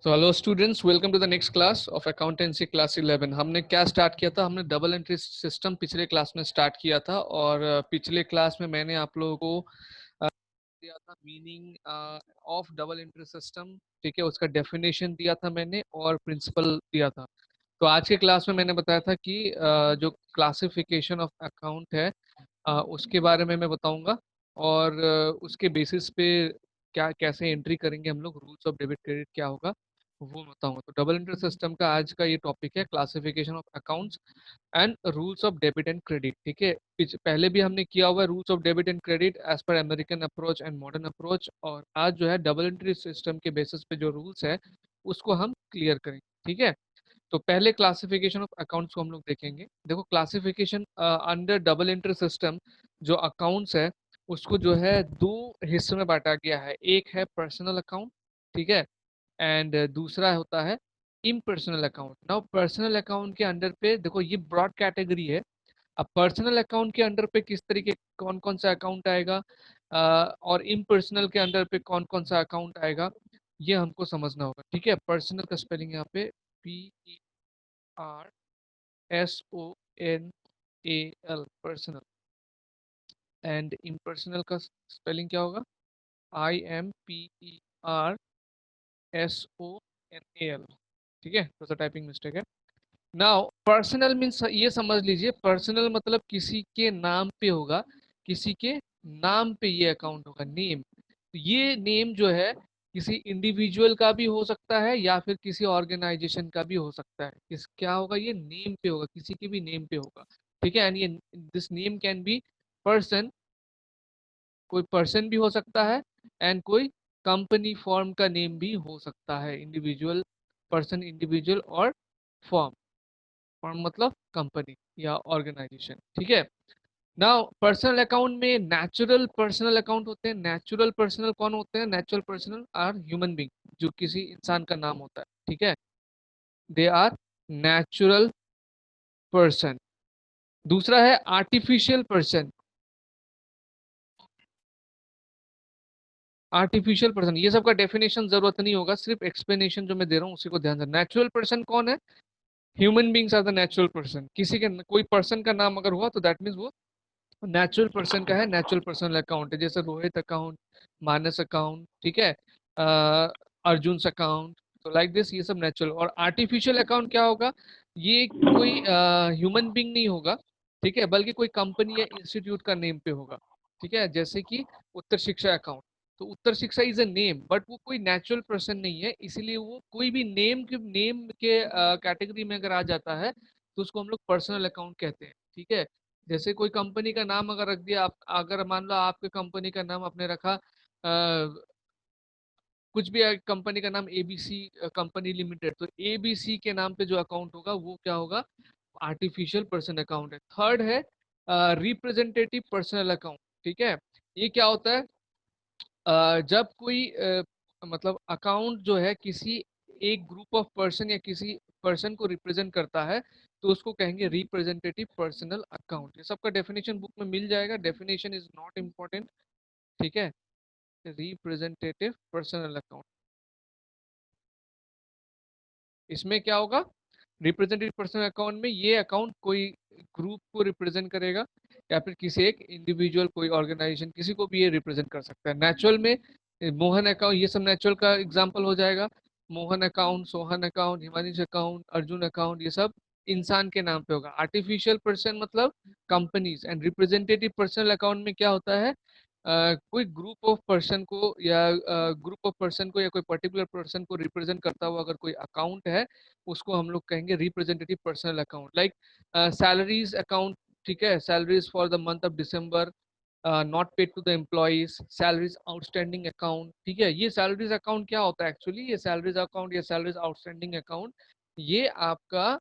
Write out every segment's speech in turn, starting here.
तो hello students, welcome to the next class of accountancy class 11। हमने क्या start किया था? हमने डबल एंट्री सिस्टम पिछले क्लास में स्टार्ट किया था और पिछले क्लास में मैंने आप लोगों को दिया था meaning of double entry system. ठीक है, उसका डेफिनेशन दिया था मैंने और प्रिंसिपल दिया था। तो आज के क्लास में मैंने बताया था कि जो क्लासिफिकेशन ऑफ अकाउंट है उसके बारे में मैं बताऊंगा और उसके बेसिस पे क्या कैसे एंट्री करेंगे हम लोग, रूल्स ऑफ डेबिट क्रेडिट क्या होगा वो बताऊंगा। तो डबल एंट्री सिस्टम का आज का ये टॉपिक है, classification of accounts and rules of debit and credit. ठीक है, पहले भी हमने किया हुआ है rules of debit and credit as per American approach and modern approach, और आज जो है डबल एंट्री सिस्टम के बेसिस पे जो रूल्स है उसको हम क्लियर करेंगे। ठीक है, तो पहले क्लासिफिकेशन ऑफ अकाउंट्स को हम लोग देखेंगे। देखो, classification under double entry system जो अकाउंट्स है उसको जो है दो हिस्सों में बांटा गया है। एक है पर्सनल अकाउंट, ठीक है, एंड दूसरा होता है impersonal account. Now personal account के अंडर पे देखो ये ब्रॉड कैटेगरी है। अब पर्सनल अकाउंट के अंडर पे किस तरीके कौन कौन सा अकाउंट आएगा और इम्पर्सनल के अंडर पे कौन कौन सा अकाउंट आएगा ये हमको समझना होगा। ठीक है, पर्सनल का स्पेलिंग यहाँ पे PERSONAL, पर्सनल, एंड इम्पर्सनल का स्पेलिंग क्या होगा? IMPERSONAL। ठीक है, थोड़ा सा टाइपिंग मिस्टेक है। नाउ पर्सनल मीन्स ये समझ लीजिए, पर्सनल मतलब किसी के नाम पे होगा, किसी के नाम पे ये अकाउंट होगा, नेम। तो ये नेम जो है किसी इंडिविजुअल का भी हो सकता है या फिर किसी ऑर्गेनाइजेशन का भी हो सकता है। किस क्या होगा? ये नेम पे होगा, किसी के भी नेम पे होगा। ठीक है, एंड ये this name can be person, कोई पर्सन भी हो सकता है एंड कोई कंपनी फॉर्म का नेम भी हो सकता है। इंडिविजुअल पर्सन, इंडिविजुअल और फॉर्म। फॉर्म मतलब कंपनी या ऑर्गेनाइजेशन। ठीक है, नाउ पर्सनल अकाउंट में नेचुरल पर्सनल अकाउंट होते हैं। नेचुरल पर्सनल कौन होते हैं? Natural personal are human being, जो किसी इंसान का नाम होता है। ठीक है, दे आर नेचुरल पर्सन। दूसरा है आर्टिफिशियल पर्सन। आर्टिफिशियल पर्सन, ये सब का डेफिनेशन जरूरत नहीं होगा, सिर्फ एक्सप्लेनेशन जो मैं दे रहा हूँ उसी को ध्यान देना। नेचुरल पर्सन कौन है? Human beings are the natural person. किसी के कोई पर्सन का नाम अगर हुआ तो दैट मीन्स वो नेचुरल पर्सन का है, नेचुरल पर्सनल अकाउंट है। जैसे रोहित अकाउंट, मानस अकाउंट, ठीक है, अर्जुन अकाउंट। तो लाइक दिस ये सब नेचुरल। और आर्टिफिशियल अकाउंट क्या होगा? ये कोई ह्यूमन बींग नहीं होगा, ठीक है, बल्कि कोई कंपनी या इंस्टीट्यूट का नेम पे होगा। ठीक है, जैसे कि उत्तर शिक्षा अकाउंट। तो उत्तर शिक्षा इज अ नेम, बट वो कोई नेचुरल पर्सन नहीं है, इसीलिए वो कोई भी नेम के कैटेगरी में अगर आ जाता है तो उसको हम लोग पर्सनल अकाउंट कहते हैं। ठीक है, जैसे कोई कंपनी का नाम अगर रख दिया, आप अगर मान लो आपके कंपनी का नाम आपने रखा कुछ भी कंपनी का नाम एबीसी कंपनी लिमिटेड, तो एबीसी के नाम पे जो अकाउंट होगा वो क्या होगा? आर्टिफिशियल पर्सन अकाउंट है। थर्ड है रिप्रेजेंटेटिव पर्सनल अकाउंट। ठीक है, ये क्या होता है? जब कोई मतलब अकाउंट जो है किसी एक ग्रुप ऑफ पर्सन या किसी पर्सन को रिप्रेजेंट करता है तो उसको कहेंगे रिप्रेजेंटेटिव पर्सनल अकाउंट। ये सबका डेफिनेशन बुक में मिल जाएगा, डेफिनेशन इज नॉट इम्पोर्टेंट। ठीक है, रिप्रेजेंटेटिव पर्सनल अकाउंट, इसमें क्या होगा? रिप्रेजेंटेटिव पर्सनल अकाउंट में ये अकाउंट कोई ग्रुप को रिप्रेजेंट करेगा या फिर किसी एक इंडिविजुअल, कोई ऑर्गेनाइजेशन, किसी को भी ये रिप्रेजेंट कर सकता है। नेचुरल में मोहन अकाउंट, ये सब नेचुरल का एग्जांपल हो जाएगा। Mohan account, Sohan account, Himanshu account, Arjun account, ये सब इंसान के नाम पे होगा। आर्टिफिशियल पर्सन मतलब companies. And representative personal account में क्या होता है? कोई ग्रुप ऑफ पर्सन को या ग्रुप ऑफ पर्सन को या कोई पर्टिकुलर पर्सन को रिप्रेजेंट करता हुआ अगर कोई अकाउंट है उसको हम लोग कहेंगे representative personal account. Like salaries account, ठीक है, salaries for the month of December not paid to the employees, salaries outstanding account. ठीक है, ये सैलरीज अकाउंट क्या होता है एक्चुअली? ये सैलरीज अकाउंट या सैलरीज आउटस्टैंडिंग अकाउंट, ये आपका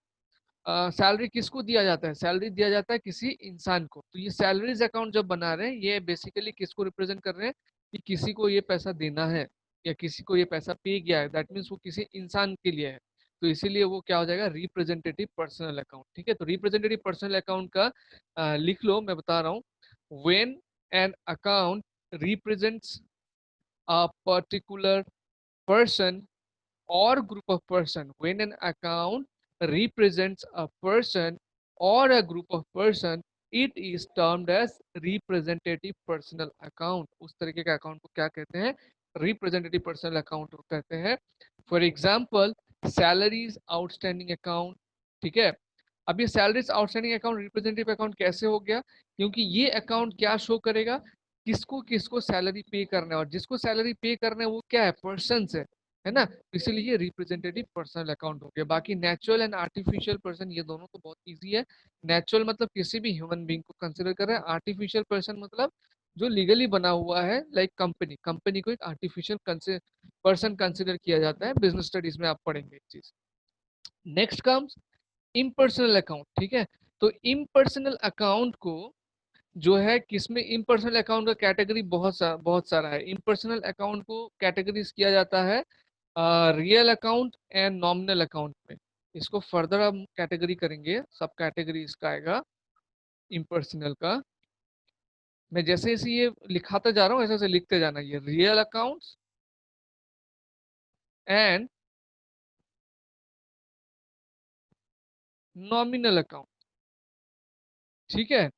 सैलरी किसको दिया जाता है? सैलरी दिया जाता है किसी इंसान को। तो ये सैलरीज अकाउंट जब बना रहे हैं ये बेसिकली किसको रिप्रेजेंट कर रहे हैं? कि किसी को ये पैसा देना है या किसी को ये पैसा पे गया है, दैट मीन्स वो किसी इंसान के लिए है। तो इसीलिए वो क्या हो जाएगा? Representative personal account. ठीक है, तो रिप्रेजेंटेटिव पर्सनल अकाउंट का लिख लो, मैं बता रहा हूँ। When an account represents a particular person or group of person. When an account represents a person or a group of person, it is termed as representative personal account. उस तरीके का account को क्या कहते हैं? रिप्रेजेंटेटिव पर्सनल अकाउंट कहते हैं. For example, salaries outstanding account. ठीक है. अब ये salaries outstanding account representative account कैसे हो गया? क्योंकि ये अकाउंट क्या शो करेगा? किसको किसको सैलरी पे करना है, और जिसको सैलरी पे करना है वो क्या है? पर्सन है ना. इसीलिए रिप्रेजेंटेटिव पर्सनल अकाउंट हो गया. बाकी नेचुरल एंड आर्टिफिशियल पर्सन, ये दोनों तो बहुत इजी है. नेचुरल मतलब किसी भी ह्यूमन बीइंग को कंसीडर कर रहे हैं. आर्टिफिशियल पर्सन मतलब जो लीगली बना हुआ है, लाइक कंपनी. कंपनी को एक आर्टिफिशियल पर्सन कंसीडर किया जाता है. बिजनेस स्टडीज में आप पढ़ेंगे एक चीज. Next comes impersonal account. ठीक है. तो इम्पर्सनल अकाउंट को जो है किसमें, इम्पर्सनल अकाउंट का कैटेगरी बहुत सारा है. इम्पर्सनल अकाउंट को कैटेगरीज किया जाता है real account and nominal account में. इसको फर्दर हम कैटेगरी करेंगे, सब कैटेगरी इसका आएगा इम्पर्सनल का. मैं जैसे जैसे ये लिखाता जा रहा हूँ ऐसे ऐसे लिखते जाना. ये real accounts and nominal account. ठीक है.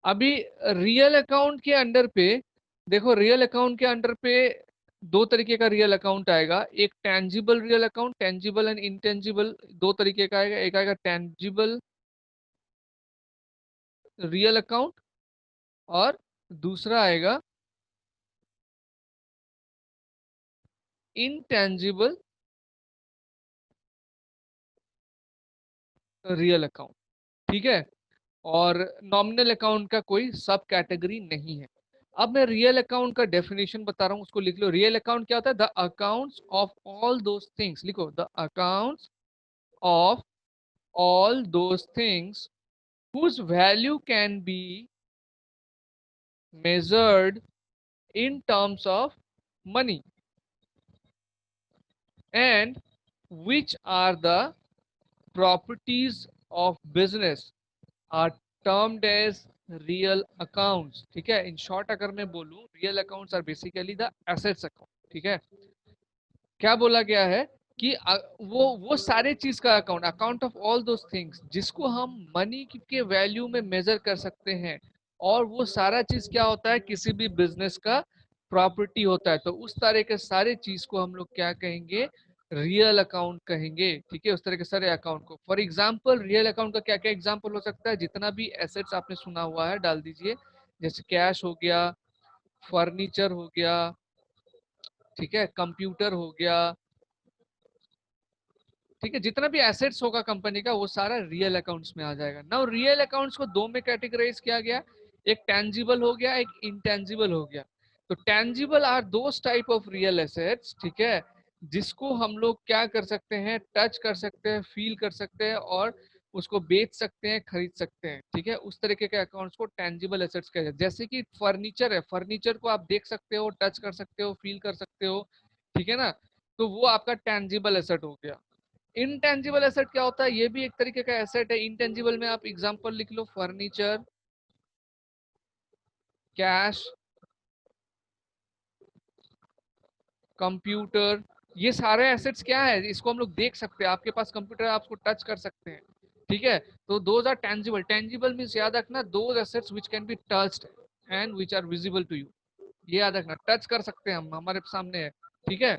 अभी रियल अकाउंट के अंडर पे देखो, रियल अकाउंट के अंडर पे दो तरीके का रियल अकाउंट आएगा. एक tangible real account, tangible and intangible, दो तरीके का आएगा. एक आएगा टेंजिबल रियल अकाउंट और दूसरा आएगा इंटेंजिबल रियल अकाउंट. ठीक है. और नॉमिनल अकाउंट का कोई सब कैटेगरी नहीं है. अब मैं रियल अकाउंट का डेफिनेशन बता रहा हूं, उसको लिख लो. रियल अकाउंट क्या होता है? The accounts of all those things. लिखो, the accounts of all those things whose value can be measured in terms of money and which are the properties of business are termed as real accounts. ठीक है. In short अगर मैं बोलूं, real accounts are basically the assets account. ठीक है. क्या बोला गया है कि वो सारे चीज का account, account of all those things जिसको हम मनी के वैल्यू में मेजर कर सकते हैं. और वो सारा चीज क्या होता है? किसी भी बिजनेस का प्रॉपर्टी होता है. तो उस तरह के सारे चीज को हम लोग क्या कहेंगे? रियल अकाउंट कहेंगे. ठीक है. उस तरह के सारे अकाउंट को. फॉर एग्जाम्पल, रियल अकाउंट का क्या क्या एग्जाम्पल हो सकता है? जितना भी एसेट्स आपने सुना हुआ है डाल दीजिए. जैसे कैश हो गया, फर्नीचर हो गया, ठीक है, कंप्यूटर हो गया. ठीक है. जितना भी एसेट्स होगा कंपनी का वो सारा रियल अकाउंट्स में आ जाएगा. नाउ रियल अकाउंट्स को दो में कैटेगराइज किया गया. एक टेंजिबल हो गया, एक इंटेंजिबल हो गया. तो tangible are those type of real assets. ठीक है. जिसको हम लोग क्या कर सकते हैं? टच कर सकते हैं, फील कर सकते हैं और उसको बेच सकते हैं, खरीद सकते हैं. ठीक है. उस तरीके के अकाउंट्स को टेंजिबल एसेट्स कहते हैं. जैसे कि फर्नीचर है, फर्नीचर को आप देख सकते हो, टच कर सकते हो, फील कर सकते हो. ठीक है ना. तो वो आपका टेंजिबल एसेट हो गया. इनटेंजिबल एसेट क्या होता है? ये भी एक तरीके का एसेट है. इनटेंजिबल में आप एग्जांपल लिख लो, फर्नीचर, कैश, कंप्यूटर. ये सारे एसेट्स क्या है? इसको हम लोग देख सकते हैं. आपके पास कंप्यूटर है, आप उसको टच कर सकते हैं. ठीक है. तो those are tangible. Tangible means याद रखना, those assets which can be touched and which are visible to you. ये याद रखना. टच कर सकते हैं हम, हमारे सामने है. ठीक है.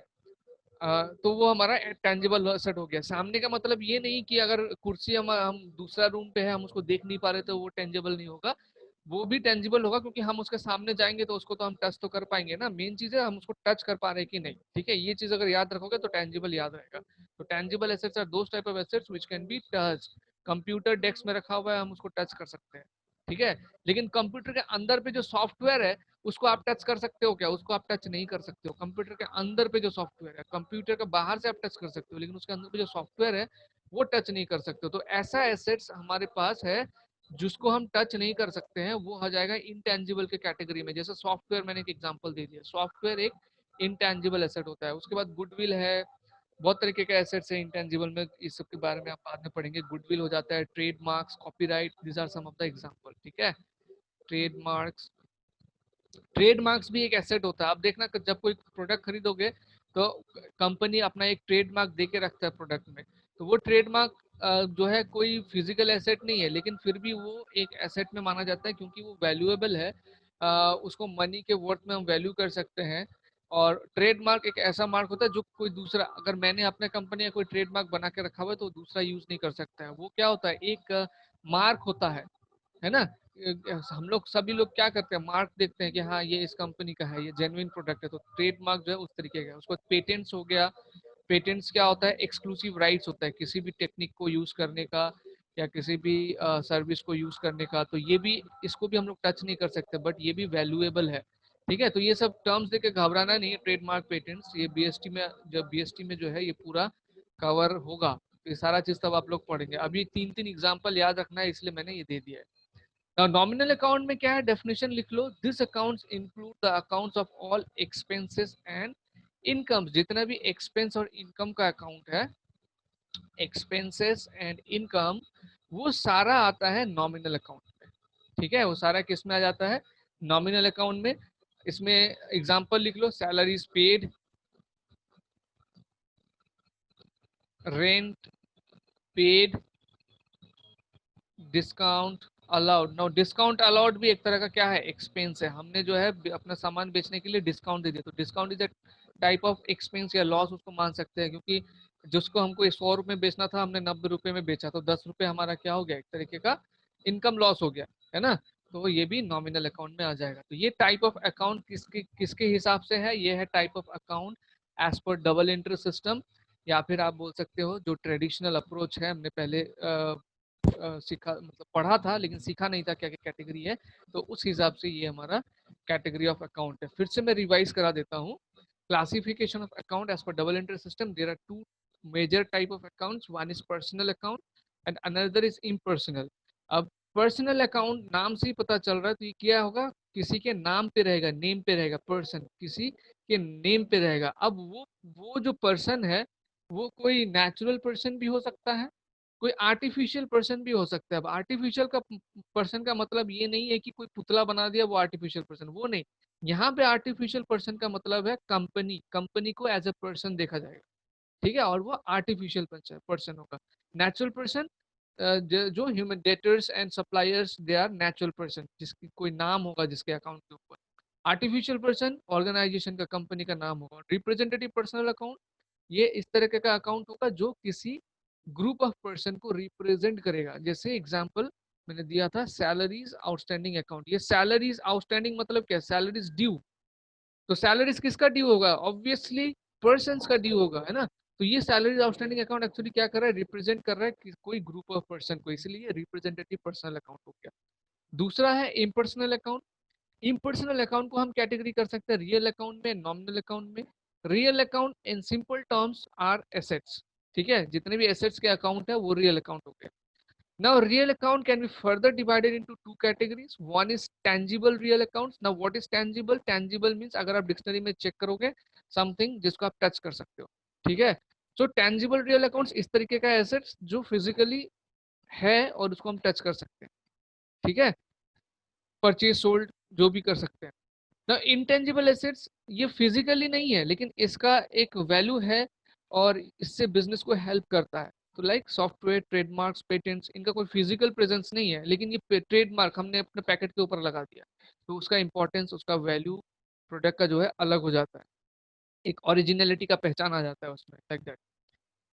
तो वो हमारा टेंजिबल एसेट हो गया. सामने का मतलब ये नहीं कि अगर कुर्सी हम दूसरा रूम पे है, हम उसको देख नहीं पा रहे तो वो टेंजिबल नहीं होगा. वो भी टेंजिबल होगा क्योंकि हम उसके सामने जाएंगे तो उसको तो हम टच तो कर पाएंगे ना. मेन चीज है हम उसको टच कर पा रहे हैं कि नहीं. ठीक है. ये चीज अगर याद रखोगे तो टेंजिबल याद रहेगा. तो tangible assets are those type of assets which can be touched. Computer desk में रखा हुआ है, हम उसको टच कर सकते हैं. ठीक है. लेकिन कंप्यूटर के अंदर पे जो सॉफ्टवेयर है उसको आप टच कर सकते हो क्या? उसको आप टच नहीं कर सकते हो. कंप्यूटर के अंदर पे जो सॉफ्टवेयर है, कंप्यूटर के बाहर से आप टच कर सकते हो लेकिन उसके अंदर पे जो सॉफ्टवेयर है वो टच नहीं कर सकते हो. तो ऐसा एसेट्स हमारे पास है जिसको हम टच नहीं कर सकते हैं, वो आ जाएगा इंटेंजिबल के कैटेगरी में. जैसे सॉफ्टवेयर, मैंने एक एग्जांपल दे दिया. सॉफ्टवेयर एक इंटेंजिबल एसेट होता है. उसके बाद गुडविल है. बहुत तरीके के एसेट्स है इंटेंजिबल में. इस सब के बारे में आप बाद में पढ़ेंगे. गुडविल हो जाता है, trademarks, copyright, these are some of the example. ठीक है. ट्रेडमार्क्स, ट्रेडमार्क्स भी एक एसेट होता है. आप देखना जब कोई प्रोडक्ट खरीदोगे तो कंपनी अपना एक ट्रेडमार्क दे के रखता है प्रोडक्ट में, तो वो ट्रेडमार्क जो है कोई फिजिकल एसेट नहीं है, लेकिन फिर भी वो एक एसेट में माना जाता है क्योंकि वो वैल्यूएबल है। उसको मनी के वर्थ में हम वैल्यू कर सकते हैं। और ट्रेडमार्क एक ऐसा मार्क होता है जो कोई दूसरा, अगर मैंने अपने कंपनी का कोई ट्रेडमार्क बना के रखा हुआ है तो दूसरा यूज नहीं कर सकता है। वो क्या होता है, एक मार्क होता है ना। हम लोग सभी लोग क्या करते हैं, मार्क देखते हैं कि हाँ ये इस कंपनी का है, ये जेन्युइन प्रोडक्ट है। तो ट्रेडमार्क जो है उस तरीके का है। उसको पेटेंट्स हो गया। पेटेंट्स क्या होता है, एक्सक्लूसिव राइट्स होता है किसी भी टेक्निक को यूज करने का या किसी भी सर्विस को यूज करने का। तो ये भी, इसको भी हम लोग टच नहीं कर सकते, बट ये भी वैल्यूएबल है। ठीक है, तो ये सब टर्म्स देके घबराना नहीं है। ट्रेडमार्क, पेटेंट्स, ये बीएसटी में, जब बीएसटी में जो है ये पूरा कवर होगा, तो ये सारा चीज तब आप लोग पढ़ेंगे। अभी 3-3 एग्जाम्पल याद रखना है, इसलिए मैंने ये दे दिया है। नॉमिनल अकाउंट में क्या है, डेफिनेशन लिख लो। This accounts include the accounts of all expenses and income. जितना भी एक्सपेंस और इनकम का अकाउंट है, एक्सपेंसेस एंड इनकम, वो सारा आता है नॉमिनल अकाउंट में। ठीक है, वो सारा किस में आ जाता है, नॉमिनल अकाउंट में। इसमें एग्जांपल लिख लो, salaries paid, rent paid, discount allowed. No, discount allowed भी एक तरह का क्या है, एक्सपेंस है। हमने जो है अपना सामान बेचने के लिए डिस्काउंट दे दिया, तो discount is a type of expense या लॉस उसको मान सकते हैं। क्योंकि जिसको हमको 100 रुपए में बेचना था, हमने 90 रुपए में बेचा, तो 10 रुपए हमारा क्या हो गया, एक तरीके का इनकम लॉस हो गया, है ना। तो ये भी नॉमिनल अकाउंट में आ जाएगा। तो ये टाइप ऑफ अकाउंट किसके किसके हिसाब से है, ये है type of account as per double entry system. या फिर आप बोल सकते हो जो ट्रेडिशनल अप्रोच है, हमने पहले सीखा, मतलब पढ़ा था लेकिन सीखा नहीं था क्या क्या कैटेगरी है। तो उस हिसाब से ये हमारा कैटेगरी ऑफ अकाउंट है। फिर से मैं रिवाइज करा देता हूँ। Classification of account as per double entry system, there are two major type of accounts, one is personal account and another is impersonal. अब पर्सनल अकाउंट नाम से ही पता चल रहा है, तो ये क्या होगा, किसी के नाम पे रहेगा, नेम पे रहेगा, पर्सन किसी के नेम पे रहेगा। अब वो जो पर्सन है, वो कोई नेचुरल पर्सन भी हो सकता है, कोई आर्टिफिशियल पर्सन भी हो सकता है। अब आर्टिफिशियल का पर्सन का मतलब ये नहीं है कि कोई पुतला बना दिया वो आर्टिफिशियल पर्सन, वो नहीं। यहाँ पे आर्टिफिशियल पर्सन का मतलब है कंपनी, कंपनी को एज ए पर्सन देखा जाएगा। ठीक है, और वो आर्टिफिशियल पर्सन होगा। नेचुरल पर्सन, जो human debtors and suppliers, they are natural person, जिसकी कोई नाम होगा जिसके अकाउंट के ऊपर। आर्टिफिशियल पर्सन ऑर्गेनाइजेशन का, कंपनी का नाम होगा। रिप्रेजेंटेटिव पर्सनल अकाउंट, ये इस तरह का अकाउंट होगा जो किसी ग्रुप ऑफ पर्सन को रिप्रेजेंट करेगा। जैसे एग्जांपल मैंने दिया था, सैलरीज आउटस्टैंडिंग अकाउंट। ये सैलरीज आउटस्टैंडिंग मतलब क्या, सैलरीज ड्यू। तो सैलरीज किसका ड्यू होगा, ऑब्वियसली पर्सन का ड्यू होगा, है ना। तो ये सैलरीज आउटस्टैंडिंग अकाउंट एक्चुअली क्या कर रहा है, रिप्रेजेंट कर रहा है कोई ग्रुप ऑफ पर्सन को, इसलिए रिप्रेजेंटेटिव पर्सनल अकाउंट हो गया। दूसरा है इम्पर्सनल अकाउंट। इम्पर्सनल अकाउंट को हम कैटेगरी कर सकते हैं रियल अकाउंट में, नॉमिनल अकाउंट में। Real account in simple terms are assets. ठीक है, जितने भी एसेट्स के अकाउंट है वो रियल अकाउंट हो गए। Now, real account can be further divided into two categories. One is tangible real accounts. Now, what is tangible? Tangible means अगर आप डिक्शनरी में चेक करोगे, something जिसको आप टच कर सकते हो। ठीक है, so tangible real accounts इस तरीके का एसेट्स जो फिजिकली है और उसको हम टच कर सकते हैं। ठीक है, परचेज सोल्ड जो भी कर सकते हैं। ना इंटेंजिबल एसेट्स, ये फिजिकली नहीं है लेकिन इसका एक वैल्यू है और इससे बिजनेस को हेल्प करता है। तो लाइक सॉफ्टवेयर, ट्रेडमार्क्स, पेटेंट्स, इनका कोई फिजिकल प्रेजेंस नहीं है, लेकिन ये ट्रेडमार्क हमने अपने पैकेट के ऊपर लगा दिया, तो उसका इंपॉर्टेंस, उसका वैल्यू प्रोडक्ट का जो है अलग हो जाता है। एक ओरिजिनलिटी का पहचान आ जाता है उसमें, like that.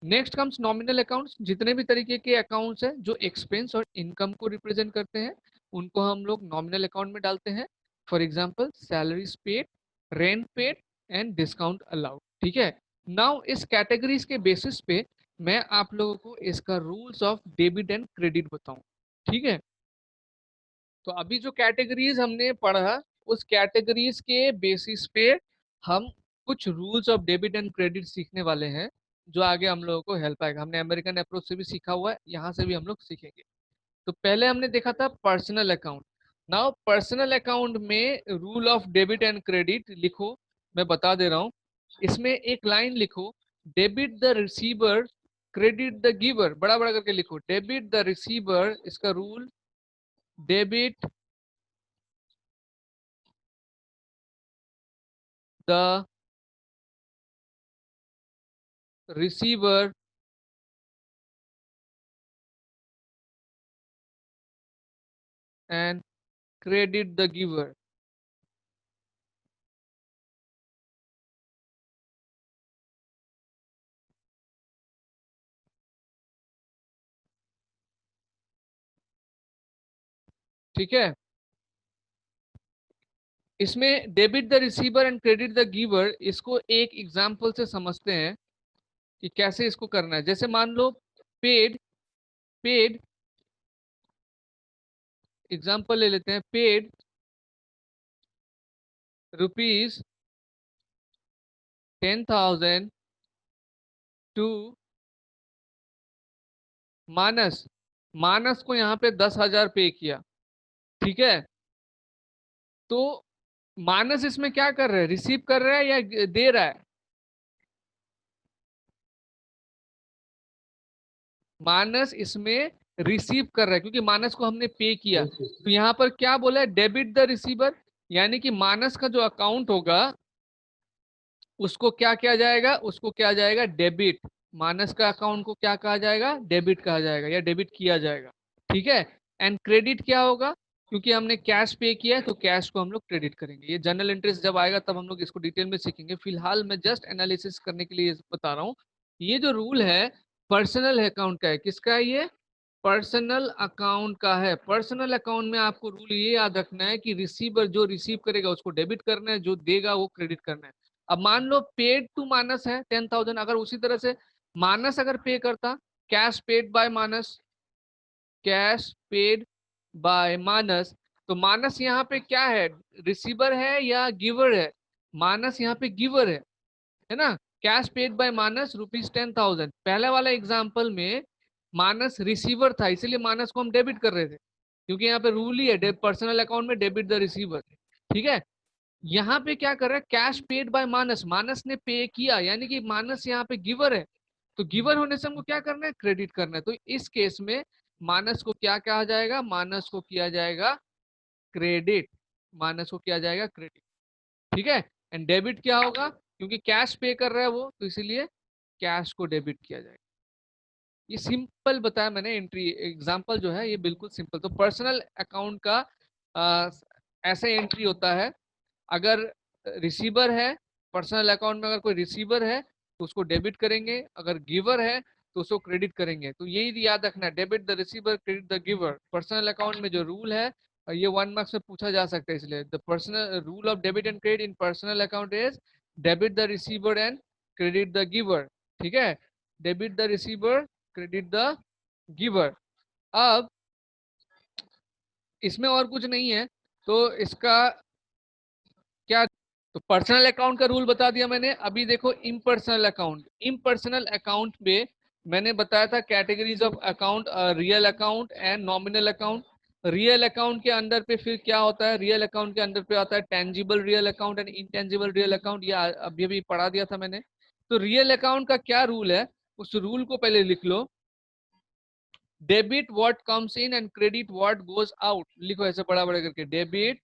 Next comes nominal accounts. जितने भी तरीके के अकाउंट्स हैं जो एक्सपेंस और इनकम को रिप्रेजेंट करते हैं, उनको हम लोग नॉमिनल अकाउंट में डालते हैं। For example salaries paid, rent paid and discount allowed. ठीक है, नाउ इस कैटेगरीज के बेसिस पे मैं आप लोगों को इसका rules of debit and credit बताऊं। ठीक है, तो अभी जो कैटेगरीज हमने पढ़ा, उस कैटेगरीज के बेसिस पे हम कुछ rules of debit and credit सीखने वाले हैं, जो आगे हम लोगों को हेल्प आएगा। हमने अमेरिकन अप्रोच से भी सीखा हुआ है, यहाँ से भी हम लोग सीखेंगे। तो पहले हमने देखा था personal account. Now personal account में rule of debit and credit लिखो, मैं बता दे रहा हूँ। इसमें एक लाइन लिखो, debit the receiver, credit the giver, बड़ा बड़ा करके लिखो, डेबिट द रिसीवर। इसका rule, debit the receiver and credit the giver. ठीक है, इसमें debit the receiver and credit the giver, इसको एक एग्जांपल से समझते हैं कि कैसे इसको करना है। जैसे मान लो पेड, पेड एग्जांपल ले लेते हैं, पेड रुपीज 10,000 टू मानस, मानस को यहाँ पे 10,000 पे किया। ठीक है, तो मानस इसमें क्या कर रहा है, रिसीव कर रहा है या दे रहा है? मानस इसमें रिसीव कर रहा है क्योंकि मानस को हमने पे किया। तो यहाँ पर क्या बोला है, डेबिट द रिसीवर, यानी कि मानस का जो अकाउंट होगा उसको क्या किया जाएगा, उसको क्या जाएगा, डेबिट। मानस का अकाउंट को क्या कहा जाएगा, डेबिट कहा जाएगा या डेबिट किया जाएगा। ठीक है, एंड क्रेडिट क्या होगा, क्योंकि हमने कैश पे किया है तो कैश को हम लोग क्रेडिट करेंगे। ये जनरल इंटरेस्ट जब आएगा तब हम लोग इसको डिटेल में सीखेंगे, फिलहाल मैं जस्ट एनालिसिस करने के लिए बता रहा हूँ। ये जो रूल है पर्सनल अकाउंट का है, किसका है ये, पर्सनल अकाउंट का है। पर्सनल अकाउंट में आपको रूल ये याद रखना है कि रिसीवर जो रिसीव करेगा उसको डेबिट करना है, जो देगा वो क्रेडिट करना है। अब मान लो पेड टू मानस है 10,000, अगर उसी तरह से मानस अगर पे करता, cash paid by Manas, cash paid by Manas, तो मानस यहाँ पे क्या है, रिसीवर है या गिवर है, मानस यहाँ पे गिवर है ना। Cash paid by Manas rupees 10,000, पहले वाला एग्जांपल में मानस रिसीवर था इसलिए मानस को हम डेबिट कर रहे थे, क्योंकि यहाँ पे रूल ही है पर्सनल अकाउंट में डेबिट द रिसीवर। ठीक है, यहाँ पे क्या कर रहा है, कैश पेड बाय मानस, मानस ने पे किया यानी कि मानस यहाँ पे गिवर है, तो गिवर होने से हमको क्या करना है, क्रेडिट करना है। तो इस केस में मानस को क्या कहा जाएगा, मानस को किया जाएगा क्रेडिट, मानस को किया जाएगा क्रेडिट। ठीक है, एंड डेबिट क्या होगा, क्योंकि कैश पे कर रहा है वो तो इसीलिए कैश को डेबिट किया जाएगा। ये सिंपल बताया मैंने, एंट्री एग्जांपल जो है ये बिल्कुल सिंपल। तो पर्सनल अकाउंट का ऐसे एंट्री होता है, अगर रिसीवर है पर्सनल अकाउंट में, अगर कोई रिसीवर है तो उसको डेबिट करेंगे, अगर गिवर है तो उसको क्रेडिट करेंगे। तो यही याद रखना, debit the receiver credit the giver. Personal account में जो रूल है ये 1 मार्क्स में पूछा जा सकता है, इसलिए the personal rule of debit and credit in personal account is debit the receiver and credit the giver. ठीक है, debit the receiver credit the giver. अब इसमें और कुछ नहीं है, तो इसका क्या, तो पर्सनल अकाउंट का रूल बता दिया मैंने। अभी देखो इम्पर्सनल अकाउंट, इम्पर्सनल अकाउंट में मैंने बताया था categories of account, real account and nominal account. Real account के अंदर पे फिर क्या होता है, रियल अकाउंट के अंदर पे आता है tangible real account and intangible real account, ये अभी अभी पढ़ा दिया था मैंने। तो रियल अकाउंट का क्या रूल है, उस रूल को पहले लिख लो। Debit what comes in and credit what goes out, लिखो ऐसे बड़ा बड़ा करके, debit,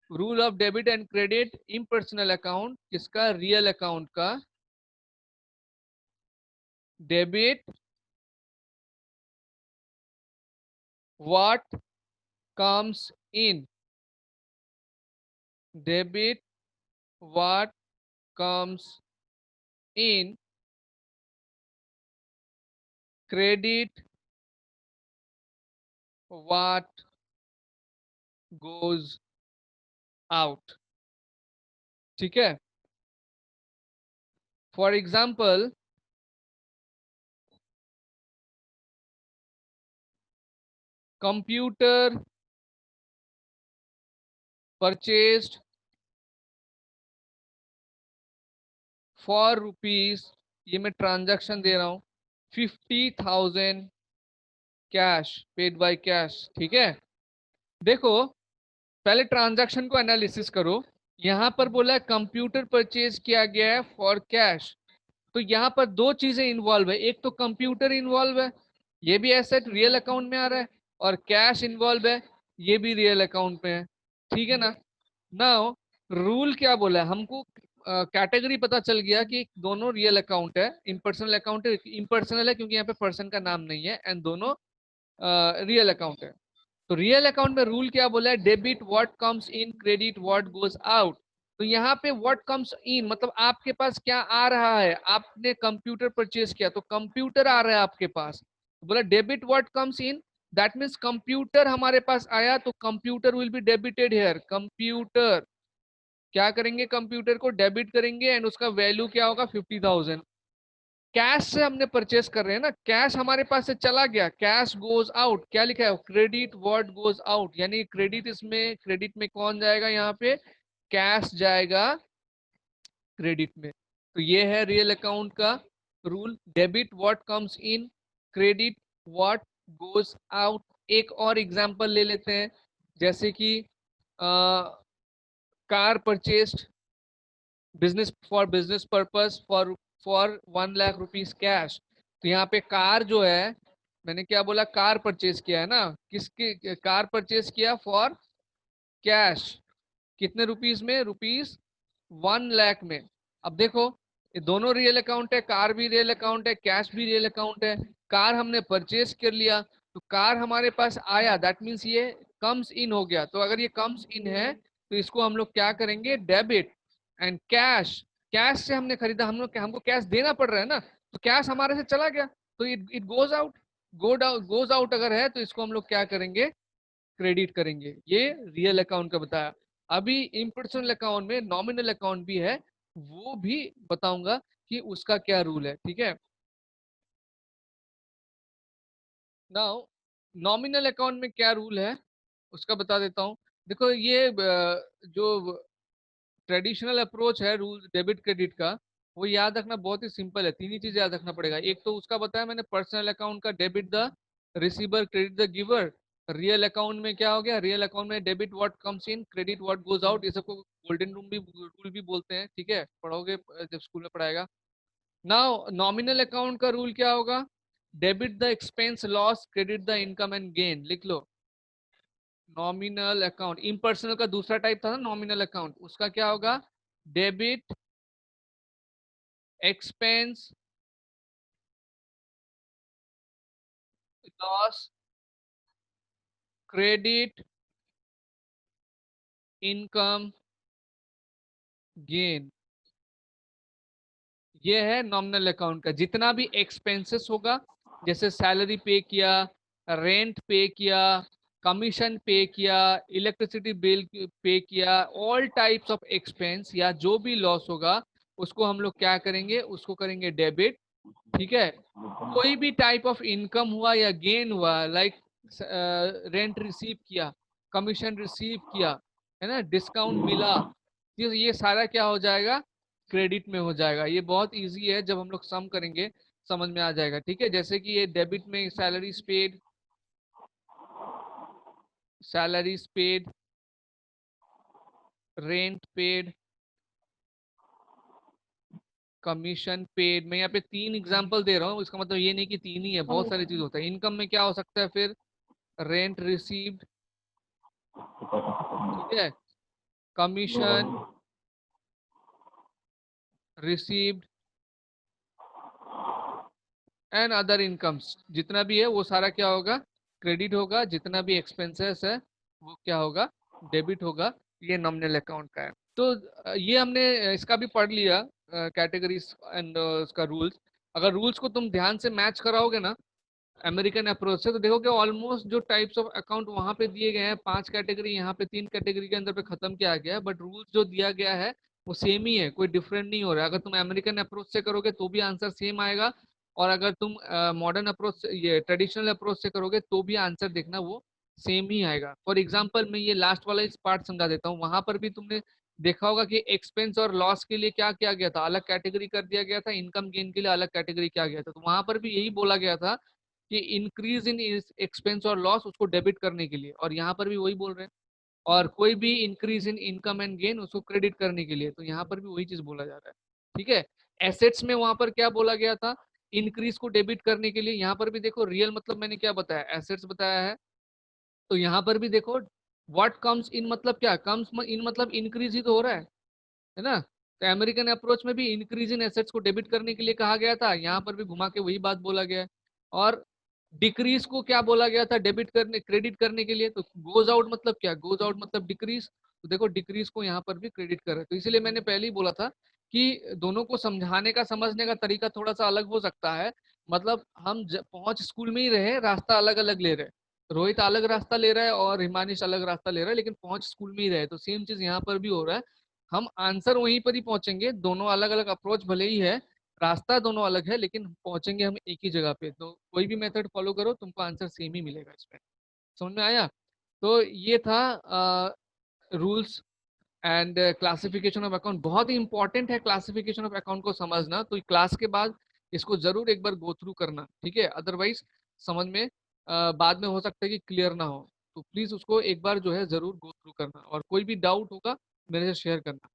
rule of debit and credit impersonal account, किसका, रियल अकाउंट का, debit what comes in, debit what comes in, credit what goes out. ठीक है, for example computer purchased for rupees, ये मैं ट्रांजैक्शन दे रहा हूं, 50,000 कैश, पेड बाय कैश। ठीक है, देखो पहले ट्रांजैक्शन को एनालिसिस करो। यहां पर बोला है कंप्यूटर परचेज किया गया है फॉर कैश, तो यहाँ पर दो चीजें इन्वॉल्व है, एक तो कंप्यूटर इन्वॉल्व है, ये भी एसेट रियल अकाउंट में आ रहा है, और कैश इन्वॉल्व है, ये भी रियल अकाउंट में है। ठीक है ना। नाउ रूल क्या बोला है हमको, कैटेगरी पता चल गया कि दोनों रियल अकाउंट है, इम्पर्सनल अकाउंट है, इम्पर्सनल है क्योंकि यहाँ पे पर्सन का नाम नहीं है, एंड दोनों रियल अकाउंट है। तो रियल अकाउंट में रूल क्या बोला है, debit what comes in, credit what goes out. तो यहाँ पे व्हाट कम्स इन मतलब आपके पास क्या आ रहा है, आपने कंप्यूटर परचेज किया तो कंप्यूटर आ रहा है आपके पास, बोला debit what comes in, that means computer हमारे पास आया तो computer will be debited here. Computer क्या करेंगे, कंप्यूटर को डेबिट करेंगे एंड उसका वैल्यू क्या होगा 50,000। कैश से हमने परचेस कर रहे हैं ना, कैश हमारे पास से चला गया, कैश गोज आउट, क्या लिखा है क्रेडिट व्हाट गोज आउट, यानी क्रेडिट, इसमें क्रेडिट में कौन जाएगा, यहाँ पे कैश जाएगा क्रेडिट में। तो ये है रियल अकाउंट का rule, debit what comes in, credit what goes out. एक और एग्जांपल ले लेते हैं, जैसे कि car purchased business purpose for 1 lakh rupees cash. तो यहाँ पे कार जो है, मैंने क्या बोला, कार परचेज किया है ना, किसकी कार परचेज किया, फॉर कैश, कितने रुपीज में, रुपीज 1 लाख में। अब देखो ये दोनों रियल अकाउंट है, कार भी रियल अकाउंट है, कैश भी रियल अकाउंट है। कार हमने परचेज कर लिया तो कार हमारे पास आया, दैट मीन्स ये कम्स इन हो गया। तो अगर ये कम्स इन है तो इसको हम लोग क्या करेंगे, डेबिट। एंड कैश, कैश से हमने खरीदा, हम लोग हमको कैश देना पड़ रहा है ना, तो कैश हमारे से चला गया तो it it goes out, goes out अगर है तो इसको हम लोग क्या करेंगे, क्रेडिट करेंगे। ये रियल अकाउंट का बताया। अभी इम्पर्सनल अकाउंट में नॉमिनल अकाउंट भी है, वो भी बताऊंगा कि उसका क्या रूल है, ठीक है। नाउ नॉमिनल अकाउंट में क्या रूल है उसका बता देता हूँ। देखो ये जो ट्रेडिशनल अप्रोच है रूल डेबिट क्रेडिट का, वो याद रखना बहुत ही सिंपल है, तीन ही चीज याद रखना पड़ेगा। एक तो उसका बताया मैंने, पर्सनल अकाउंट का debit the receiver credit the giver. Real account में क्या हो गया, रियल अकाउंट में debit what comes in, credit what goes out. ये सबको गोल्डन रूल भी बोलते हैं, ठीक है, पढ़ोगे जब स्कूल में पढ़ाएगा। नाउ नॉमिनल अकाउंट का रूल क्या होगा, debit the expense loss, credit the income and gain. लिख लो नॉमिनल अकाउंट। इम्पर्सनल का दूसरा टाइप था ना नॉमिनल अकाउंट, उसका क्या होगा, debit expense loss, credit income gain. ये है नॉमिनल अकाउंट का, जितना भी एक्सपेंसेस होगा, जैसे सैलरी पे किया, रेंट पे किया, कमीशन पे किया, इलेक्ट्रिसिटी बिल पे किया, ऑल टाइप्स ऑफ एक्सपेंस या जो भी लॉस होगा उसको हम लोग क्या करेंगे, उसको करेंगे डेबिट, ठीक है। कोई भी टाइप ऑफ इनकम हुआ या गेन हुआ, लाइक रेंट रिसीव किया, कमीशन रिसीव किया, है ना, डिस्काउंट मिला, ये सारा क्या हो जाएगा, क्रेडिट में हो जाएगा। ये बहुत इजी है, जब हम लोग सम करेंगे समझ में आ जाएगा, ठीक है। जैसे कि ये डेबिट में salaries paid, salaries paid, rent paid, commission paid. मैं यहाँ पे 3 एग्जांपल दे रहा हूँ, इसका मतलब ये नहीं कि 3 ही है, बहुत सारी चीज होता है। इनकम में क्या हो सकता है फिर, रेंट रिसीव्ड, ठीक है, commission received and other incomes, जितना भी है वो सारा क्या होगा, क्रेडिट होगा। जितना भी एक्सपेंसेस है वो क्या होगा, डेबिट होगा। ये नॉमिनल अकाउंट का है। तो ये हमने इसका भी पढ़ लिया, कैटेगरीज एंड उसका रूल्स। अगर रूल्स को तुम ध्यान से मैच कराओगे ना अमेरिकन अप्रोच से, तो देखो कि ऑलमोस्ट जो टाइप्स ऑफ अकाउंट वहां पे दिए गए हैं 5 कैटेगरी, यहाँ पे 3 कैटेगरी के अंदर पे खत्म किया गया है, बट रूल्स जो दिया गया है वो सेम ही है, कोई डिफरेंट नहीं हो रहा है। अगर तुम अमेरिकन अप्रोच से करोगे तो भी आंसर सेम आएगा, और अगर तुम मॉडर्न अप्रोच से, ये ट्रेडिशनल अप्रोच से करोगे तो भी आंसर देखना वो सेम ही आएगा। फॉर एग्जाम्पल मैं ये लास्ट वाला इस पार्ट समझा देता हूँ। वहां पर भी तुमने देखा होगा कि एक्सपेंस और लॉस के लिए क्या किया गया था, अलग कैटेगरी कर दिया गया था, इनकम गेन के लिए अलग कैटेगरी किया गया था। तो वहां पर भी यही बोला गया था कि इंक्रीज इन एक्सपेंस और लॉस उसको डेबिट करने के लिए, और यहाँ पर भी वही बोल रहे हैं। और कोई भी increase in income and gain उसको क्रेडिट करने के लिए, तो यहाँ पर भी वही चीज बोला जा रहा है, ठीक है। एसेट्स में वहां पर क्या बोला गया था, इंक्रीज को डेबिट करने के लिए। यहाँ पर भी देखो रियल मतलब मैंने क्या बताया, एसेट्स बताया है। तो यहाँ पर भी देखो व्हाट कम्स इन मतलब क्या, कम्स इन मतलब इंक्रीज ही तो हो रहा है ना। तो अमेरिकन अप्रोच में भी इंक्रीज इन एसेट्स को डेबिट करने के लिए कहा गया था, यहाँ पर भी घुमा के वही बात बोला गया है। और डिक्रीज को क्या बोला गया था, डेबिट करने क्रेडिट करने के लिए, तो गोज आउट मतलब क्या, गोज आउट मतलब डिक्रीज। तो देखो डिक्रीज को यहाँ पर भी क्रेडिट कर रहे हैं। तो इसीलिए मैंने पहले ही बोला था कि दोनों को समझाने का समझने का तरीका थोड़ा सा अलग हो सकता है। मतलब हम पहुंच स्कूल में ही रहे, रास्ता अलग अलग ले रहे हैं। रोहित अलग रास्ता ले रहा है और हिमानिश अलग रास्ता ले रहा है, लेकिन पहुंच स्कूल में ही रहे। तो सेम चीज यहाँ पर भी हो रहा है, हम आंसर वहीं पर ही पहुंचेंगे। दोनों अलग अलग अप्रोच भले ही है, रास्ता दोनों अलग है, लेकिन पहुंचेंगे हम एक ही जगह पे। तो कोई भी मेथड फॉलो करो, तुमको आंसर सेम ही मिलेगा इसमें। समझ में आया? तो ये था rules and classification of account. बहुत ही इंपॉर्टेंट है क्लासिफिकेशन ऑफ अकाउंट को समझना। तो क्लास के बाद इसको जरूर एक बार गो थ्रू करना, ठीक है? अदरवाइज समझ में बाद में हो सकता है कि क्लियर ना हो। तो प्लीज उसको एक बार जो है जरूर गो थ्रू करना, और कोई भी डाउट होगा मेरे से शेयर करना।